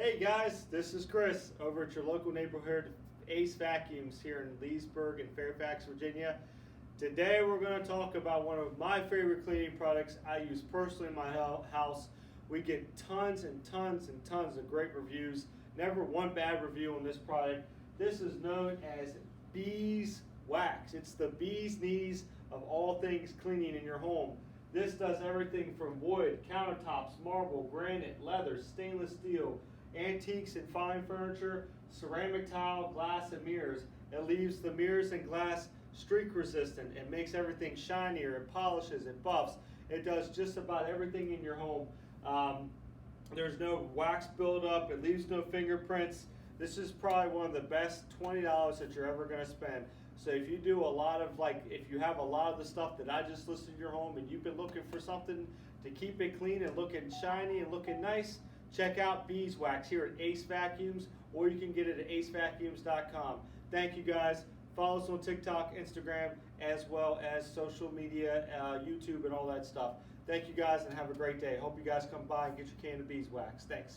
Hey guys, this is Chris over at your local neighborhood Acevacuums here in Leesburg and Fairfax, Virginia. Today we're going to talk about one of my favorite cleaning products I use personally in my house. We get tons and tons and tons of great reviews. Never one bad review on this product. This is known as beeswax. It's the bee's knees of all things cleaning in your home. This does everything from wood, countertops, marble, granite, leather, stainless steel, antiques and fine furniture, ceramic tile, glass, and mirrors. It leaves the mirrors and glass streak resistant. It makes everything shinier. It polishes, it buffs. It does just about everything in your home. There's no wax buildup. It leaves no fingerprints. This is probably one of the best $20 that you're ever going to spend. So if you do a lot of if you have a lot of the stuff that I just listed in your home and you've been looking for something to keep it clean and looking shiny and looking nice, check out beeswax here at Acevacuums, or you can get it at acevacuums.com. Thank you guys. Follow us on TikTok, Instagram, as well as social media, YouTube, and all that stuff. Thank you guys and have a great day. Hope you guys come by and get your can of beeswax. Thanks.